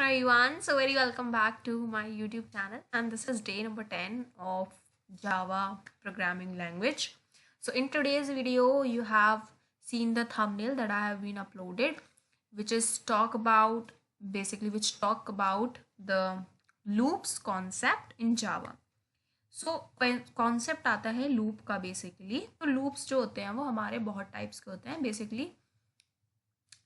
everyone. So very welcome back to my YouTube channel, and this is day number 10 of Java programming language. So in today's video you have seen the thumbnail that I have been uploaded, which is talk about the loops concept in Java. So concept आता है loop का basically. तो loops जो होते हैं वो हमारे बहुत टाइप्स के होते हैं basically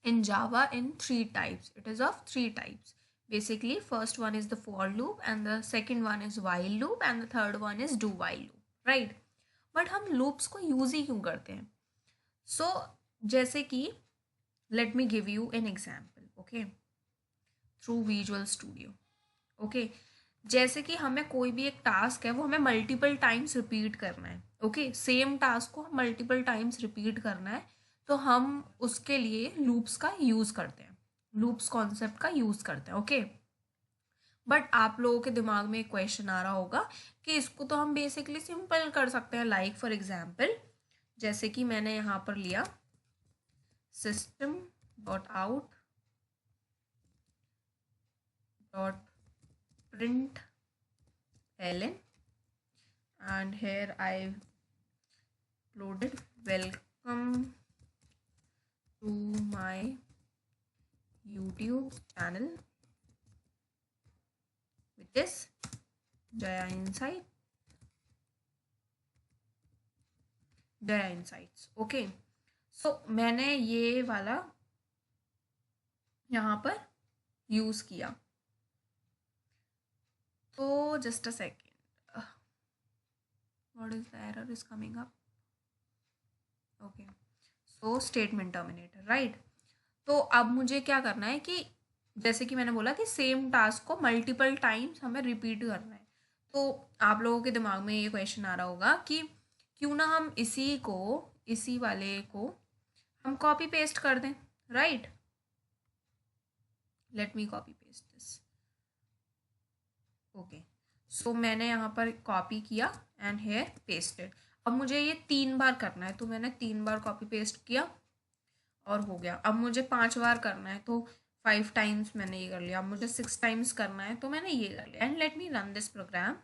in Java in three types. It is of three types. Basically, first one is the for loop and the second one is while loop and the third one is do while loop. Right? But हम loops को use ही क्यों करते हैं? So, जैसे कि let me give you an example. Okay? Through Visual Studio. Okay? जैसे कि हमें कोई भी एक टास्क है वो हमें मल्टीपल टाइम्स रिपीट करना है. ओके, सेम टास्क को मल्टीपल टाइम्स रिपीट करना है, तो हम उसके लिए लूप्स का यूज़ करते हैं, लूप्स कॉन्सेप्ट का यूज़ करते हैं. ओके, बट आप लोगों के दिमाग में एक क्वेश्चन आ रहा होगा कि इसको तो हम बेसिकली सिंपल कर सकते हैं. लाइक फॉर एग्जाम्पल, जैसे कि मैंने यहाँ पर लिया system dot out dot print ln and here I uploaded welcome to my YouTube channel, which is Jaya Insights. Okay, so मैंने ये वाला यहाँ पर यूज़ किया. तो just a second, what is the error is coming up? Okay, so statement terminator, right? तो अब मुझे क्या करना है कि जैसे कि मैंने बोला कि सेम टास्क को मल्टीपल टाइम्स हमें रिपीट करना है. तो आप लोगों के दिमाग में ये क्वेश्चन आ रहा होगा कि क्यों ना हम इसी वाले को हम कॉपी पेस्ट कर दें, right? Let me copy paste this. Okay, so मैंने यहाँ पर कॉपी किया एंड हेयर पेस्टेड. अब मुझे ये 3 बार करना है, तो मैंने 3 बार कॉपी पेस्ट किया और हो गया. अब मुझे 5 बार करना है, तो 5 टाइम्स मैंने ये कर लिया. अब मुझे 6 टाइम्स करना है, तो मैंने ये कर लिया. And let me run this program.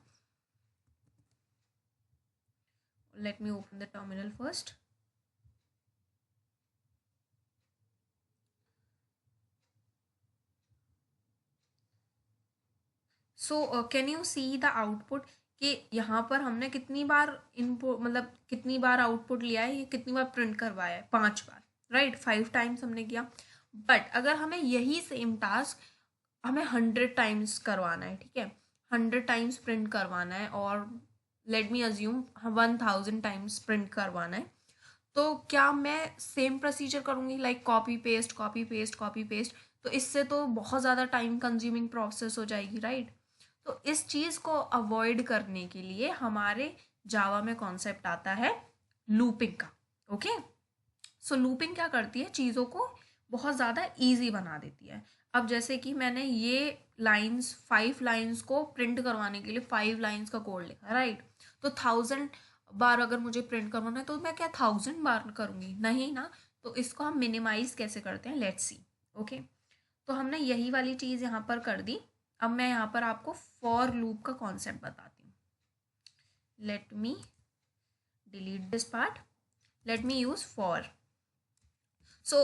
Let me open the terminal first. So can you see the output कि यहाँ पर हमने कितनी बार इनपुट, मतलब कितनी बार आउटपुट लिया है, ये कितनी बार प्रिंट करवाया है? 5 बार, राइट? 5 टाइम्स हमने किया. बट अगर हमें यही सेम टास्क हमें 100 टाइम्स करवाना है, ठीक है, 100 टाइम्स प्रिंट करवाना है, और let me assume 1000 times print करवाना है, तो क्या मैं सेम प्रोसीजर करूँगी, like copy paste copy paste copy paste? तो इससे तो बहुत ज़्यादा टाइम कंज्यूमिंग प्रोसेस हो जाएगी, राइट? तो इस चीज़ को अवॉइड करने के लिए हमारे जावा में कॉन्सेप्ट आता है लूपिंग का. ओके, सो लूपिंग क्या करती है, चीज़ों को बहुत ज़्यादा ईजी बना देती है. अब जैसे कि मैंने ये लाइंस 5 लाइंस को प्रिंट करवाने के लिए 5 लाइंस का कोड लिखा, राइट? तो 1000 बार अगर मुझे प्रिंट करवाना है, तो मैं क्या 1000 बार करूँगी? नहीं ना. तो इसको हम मिनिमाइज कैसे करते हैं, लेट्स सी. ओके, तो हमने यही वाली चीज़ यहाँ पर कर दी. अब मैं यहाँ पर आपको फॉर लूप का कॉन्सेप्ट बताती हूँ. Let me delete this part. Let me use for. So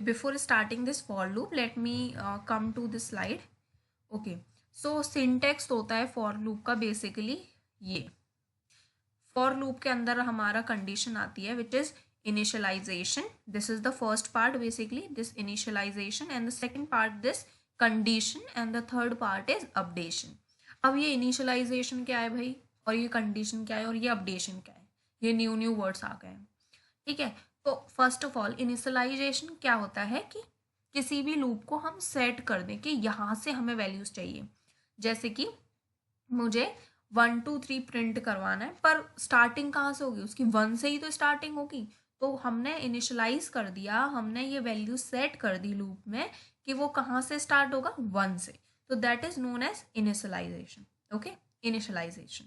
before starting this for loop, let me come to this slide. Okay, so syntax होता है for loop का basically ये. for loop के अंदर हमारा condition आती है which is initialization. This is the first part basically, this initialization, and the second part this condition, and the third part is updation. अब ये initialization क्या है भाई, और ये condition क्या है, और ये updation क्या है? ये न्यू वर्ड्स आ गए हैं, ठीक है. तो फर्स्ट ऑफ ऑल इनिशियलाइजेशन क्या होता है कि किसी भी लूप को हम सेट कर दें कि यहाँ से हमें वैल्यूज चाहिए. जैसे कि मुझे 1 2 3 प्रिंट करवाना है, पर स्टार्टिंग कहाँ से होगी, उसकी 1 से ही तो स्टार्टिंग होगी. तो हमने इनिशियलाइज कर दिया, हमने ये वैल्यू सेट कर दी लूप में कि वो कहाँ से स्टार्ट होगा, 1 से. तो that is known as initialisation. Okay, initialisation.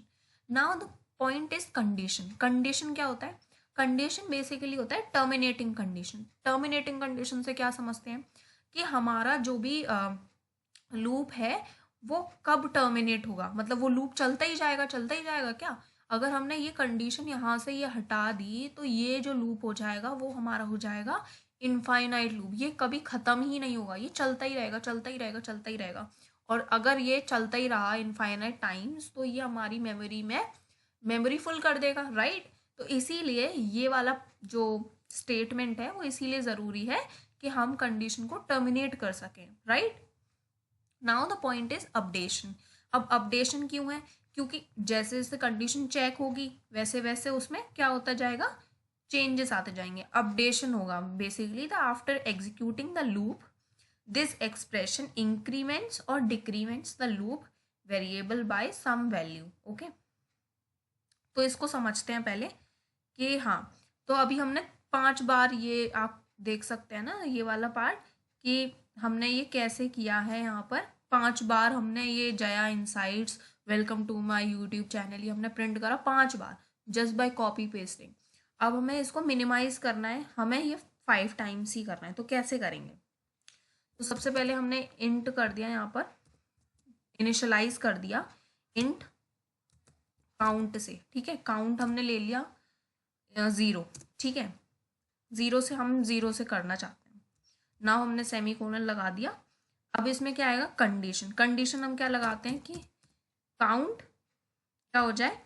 Now the point is condition. Condition क्या होता है? कंडीशन बेसिकली होता है टर्मिनेटिंग कंडीशन. टर्मिनेटिंग कंडीशन से क्या समझते हैं कि हमारा जो भी लूप है वो कब टर्मिनेट होगा, मतलब वो लूप चलता ही जाएगा क्या? अगर हमने ये कंडीशन यहाँ से ये हटा दी तो ये जो लूप हो जाएगा वो हमारा हो जाएगा इनफाइनाइट लूप। ये कभी ख़त्म ही नहीं होगा, ये चलता ही रहेगा, चलता ही रहेगा, चलता ही रहेगा। और अगर ये चलता ही रहा इनफाइनाइट टाइम्स तो ये हमारी मेमोरी में मेमोरी फुल कर देगा, राइट। तो इसीलिए ये वाला जो स्टेटमेंट है वो इसीलिए ज़रूरी है कि हम कंडीशन को टर्मिनेट कर सकें, right. Now the point is updation. अब अपडेशन क्यों है? क्योंकि जैसे जैसे कंडीशन चेक होगी वैसे वैसे उसमें क्या होता जाएगा, चेंजेस आते जाएंगे, अपडेशन होगा। Basically the after executing the loop this expression increments और decrements the loop variable by some value. Okay, तो इसको समझते हैं पहले कि हाँ, तो अभी हमने 5 बार, ये आप देख सकते हैं ना ये वाला पार्ट, कि हमने ये कैसे किया है। यहाँ पर 5 बार हमने ये Jaya insights welcome to my YouTube channel ये हमने प्रिंट करा 5 बार जस्ट बाय कॉपी पेस्टिंग। अब हमें इसको मिनिमाइज करना है, हमें ये 5 टाइम्स ही करना है। तो कैसे करेंगे? तो सबसे पहले हमने इंट कर दिया, यहाँ पर इनिशियलाइज कर दिया इंट काउंट से, ठीक है। काउंट हमने ले लिया 0, ठीक है। 0 से हम 0 से करना चाहते हैं ना, हमने सेमी कोलन लगा दिया। अब इसमें क्या आएगा, कंडीशन। कंडीशन हम क्या लगाते हैं कि काउंट क्या हो जाए,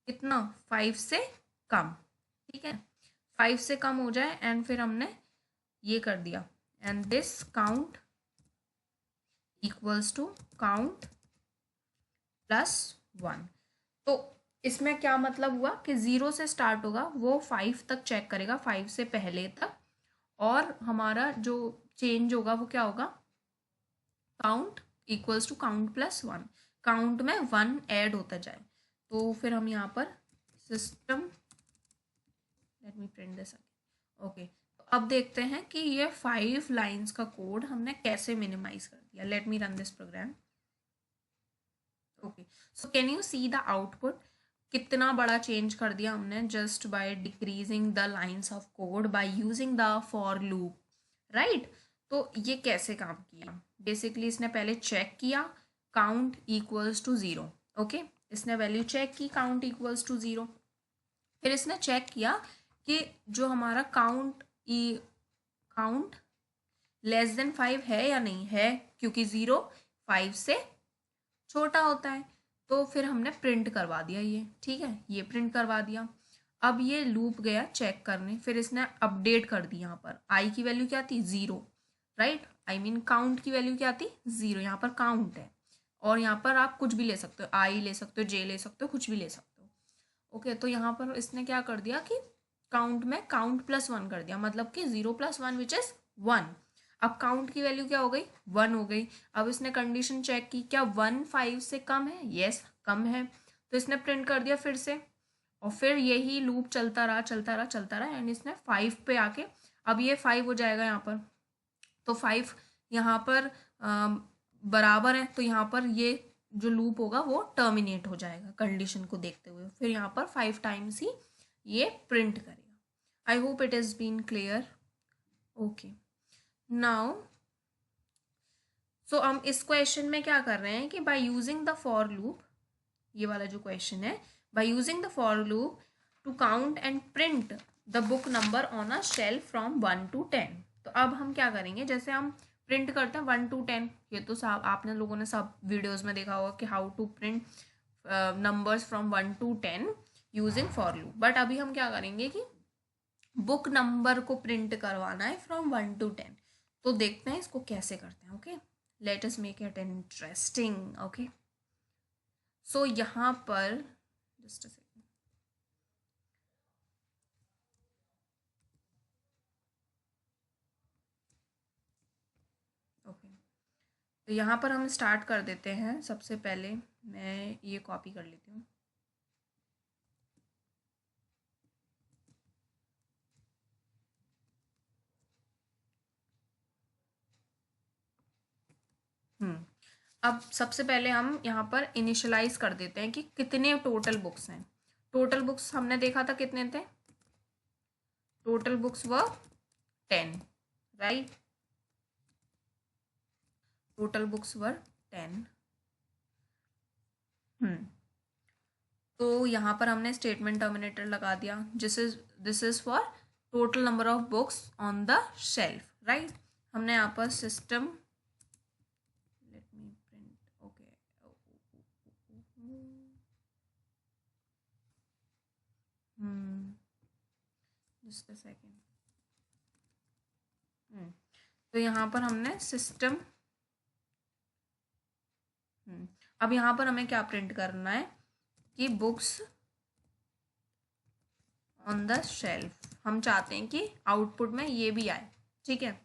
कितना, 5 से कम, ठीक है। 5 से कम हो जाए एंड फिर हमने ये कर दिया and this count equals to count +1। तो इसमें क्या मतलब हुआ कि 0 से स्टार्ट होगा, वो 5 तक चेक करेगा, 5 से पहले तक, और हमारा जो चेंज होगा वो क्या होगा, count equals to count +1। Count में 1 ऐड होता जाए। तो फिर हम यहाँ पर system, let me print this okay. तो अब देखते हैं कि ये 5 लाइन्स का कोड हमने कैसे मिनिमाइज कर दिया। Let me run this program. Okay, so can you see the output, कितना बड़ा चेंज कर दिया हमने just by decreasing the lines of code by using the for loop, right. तो ये कैसे काम किया, बेसिकली इसने पहले चेक किया काउंट इक्वल्स टू 0, ओके। इसने वैल्यू चेक की काउंट इक्वल्स टू 0। फिर इसने चेक किया कि जो हमारा काउंट <5 है या नहीं है, क्योंकि 0 5 से छोटा होता है। तो फिर हमने प्रिंट करवा दिया ये, ठीक है, ये प्रिंट करवा दिया। अब ये लूप गया चेक करने, फिर इसने अपडेट कर दी। यहाँ पर आई की वैल्यू क्या थी, 0, राइट। आई मीन काउंट की वैल्यू क्या थी, 0। यहाँ पर काउंट है और यहाँ पर आप कुछ भी ले सकते हो, आई ले सकते हो, जे ले सकते हो, कुछ भी ले सकते हो, ओके। तो यहाँ पर इसने क्या कर दिया कि काउंट में काउंट +1 कर दिया, मतलब कि 0 + 1 विच इज 1। अब काउंट की वैल्यू क्या हो गई, 1 हो गई। अब इसने कंडीशन चेक की, क्या 1 5 से कम है, यस कम है। तो इसने प्रिंट कर दिया फिर से, और फिर यही लूप चलता रहा चलता रहा चलता रहा एंड इसने 5 पे आके, अब ये 5 हो जाएगा यहाँ पर। तो 5 यहाँ पर बराबर है, तो यहाँ पर ये जो लूप होगा वो टर्मिनेट हो जाएगा कंडीशन को देखते हुए। फिर यहाँ पर 5 टाइम्स ही ये प्रिंट करेगा। I hope it is been clear. Okay, now so हम इस क्वेश्चन में क्या कर रहे हैं कि by using the for loop, ये वाला जो क्वेश्चन है, by using the for loop to count and print the book number on a shelf from 1 to 10। तो अब हम क्या करेंगे, जैसे हम प्रिंट करते हैं 1 to 10, ये तो सब आपने लोगों ने सब वीडियोस में देखा होगा कि how to print numbers from 1 to 10 using for loop. But अभी हम क्या करेंगे कि बुक नंबर को प्रिंट करवाना है फ्रॉम 1 to 10। तो देखते हैं इसको कैसे करते हैं, okay. Let us make it interesting, okay. So यहाँ पर जस्ट अ सेकेंड, ओके। तो यहाँ पर हम स्टार्ट कर देते हैं। सबसे पहले मैं ये कॉपी कर लेती हूँ। अब सबसे पहले हम यहाँ पर इनिशियलाइज कर देते हैं कि कितने टोटल बुक्स हैं। टोटल बुक्स हमने देखा था कितने थे, टोटल बुक्स व 10, राइट। टोटल बुक्स वर 10। तो यहाँ पर हमने स्टेटमेंट टर्मिनेटर लगा दिया। This is for total number of books on the shelf, right. हमने यहाँ पर system, let me print, okay, just a second. तो यहाँ पर हमने सिस्टम, अब यहाँ पर हमें क्या प्रिंट करना है कि बुक्स ऑन द शेल्फ। हम चाहते हैं कि आउटपुट में ये भी आए, ठीक है।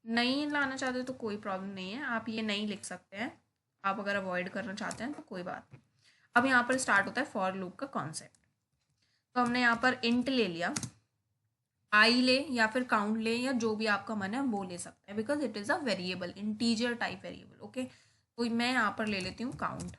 नहीं लाना चाहते तो कोई प्रॉब्लम नहीं है, आप ये नहीं लिख सकते हैं। आप अगर अवॉइड करना चाहते हैं तो कोई बात नहीं। अब यहाँ पर स्टार्ट होता है फॉर लूप का कॉन्सेप्ट। तो हमने यहाँ पर इंट ले लिया, आई ले या फिर काउंट ले, या जो भी आपका मन है वो ले सकते हैं, because it is a variable, integer type variable, okay. तो मैं यहाँ पर ले लेती हूँ काउंट।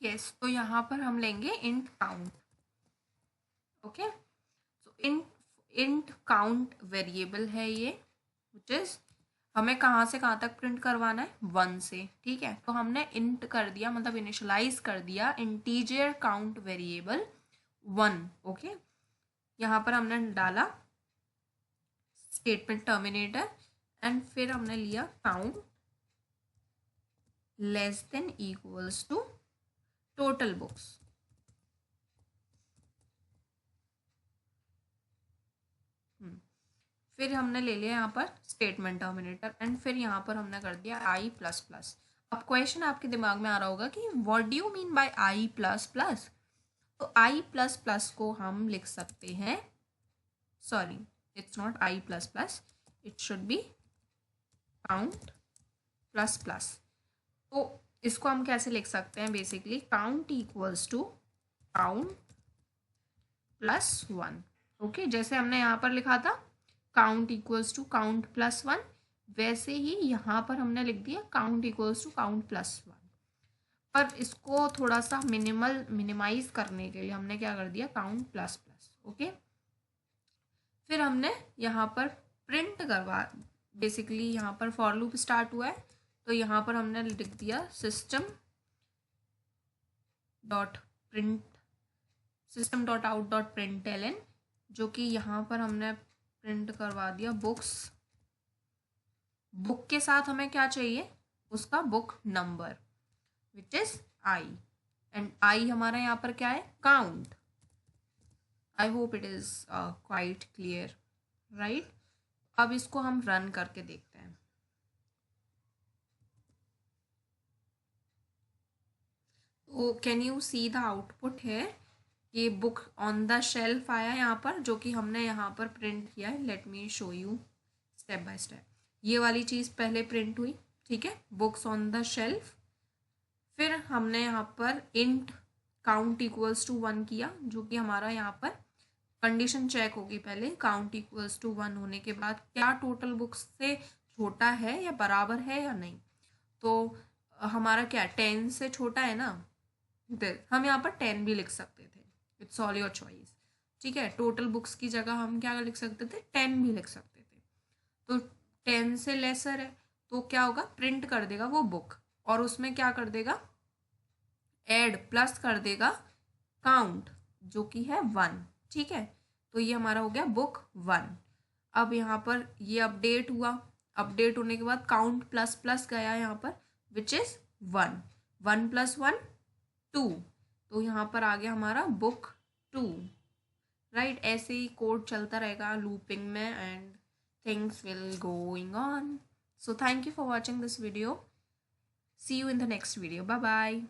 यस, तो यहाँ पर हम लेंगे इंट काउंट, ओके। तो इंट काउंट वेरिएबल है ये, विच इज हमें कहाँ से कहाँ तक प्रिंट करवाना है, 1 से, ठीक है। तो हमने इंट कर दिया, मतलब इनिशियलाइज कर दिया इंटीजर काउंट वेरिएबल 1, ओके। यहाँ पर हमने डाला स्टेटमेंट टर्मिनेटर, एंड फिर हमने लिया count less than equals to total books. फिर हमने ले लिया यहाँ पर स्टेटमेंट टर्मिनेटर, एंड फिर यहाँ पर हमने कर दिया आई प्लस प्लस। अब क्वेश्चन आपके दिमाग में आ रहा होगा कि what do you mean by i plus plus. तो आई प्लस प्लस को हम लिख सकते हैं, sorry it's not i plus plus, it should be count plus plus. तो इसको हम कैसे लिख सकते हैं, basically count equals to count plus 1, okay. जैसे हमने यहाँ पर लिखा था count equals to count plus 1, वैसे ही यहाँ पर हमने लिख दिया count equals to count plus 1। पर इसको थोड़ा सा मिनिमाइज करने के लिए हमने क्या कर दिया, काउंट प्लस प्लस, ओके। फिर हमने यहाँ पर प्रिंट करवा, बेसिकली यहाँ पर फॉर लूप स्टार्ट हुआ है, तो यहाँ पर हमने लिख दिया system dot out dot println, जो कि यहाँ पर हमने प्रिंट करवा दिया बुक्स। बुक के साथ हमें क्या चाहिए, उसका book number, which is I, and I हमारा यहाँ पर क्या है, count. I hope it is quite clear, right. अब इसको हम रन करके देखते हैं। तो can you see the output है, ये बुक ऑन द शेल्फ आया यहाँ पर, जो कि हमने यहाँ पर प्रिंट किया है। Let me show you step by step. ये वाली चीज़ पहले प्रिंट हुई, ठीक है, बुक्स ऑन द शेल्फ। फिर हमने यहाँ पर इंट काउंट इक्वल्स टू 1 किया, जो कि हमारा यहाँ पर कंडीशन चेक होगी पहले, काउंट इक्वल्स टू 1 होने के बाद क्या टोटल बुक्स से छोटा है या बराबर है या नहीं। तो हमारा क्या 10 से छोटा है ना, हम यहाँ पर 10 भी लिख सकते थे, इट्स ऑल योर चॉइस, ठीक है। टोटल बुक्स की जगह हम क्या लिख सकते थे, 10 भी लिख सकते थे। तो 10 से लेसर है तो क्या होगा, प्रिंट कर देगा वो बुक, और उसमें क्या कर देगा, ऐड प्लस कर देगा काउंट, जो कि है 1, ठीक है। तो ये हमारा हो गया बुक 1। अब यहाँ पर ये अपडेट हुआ, अपडेट होने के बाद काउंट प्लस प्लस गया यहाँ पर विच इज़ 1, 1 + 1 2, तो यहाँ पर आ गया हमारा बुक 2, राइट। ऐसे ही कोड चलता रहेगा लूपिंग में and things will going on. So thank you for watching this video, see you in the next video, bye bye.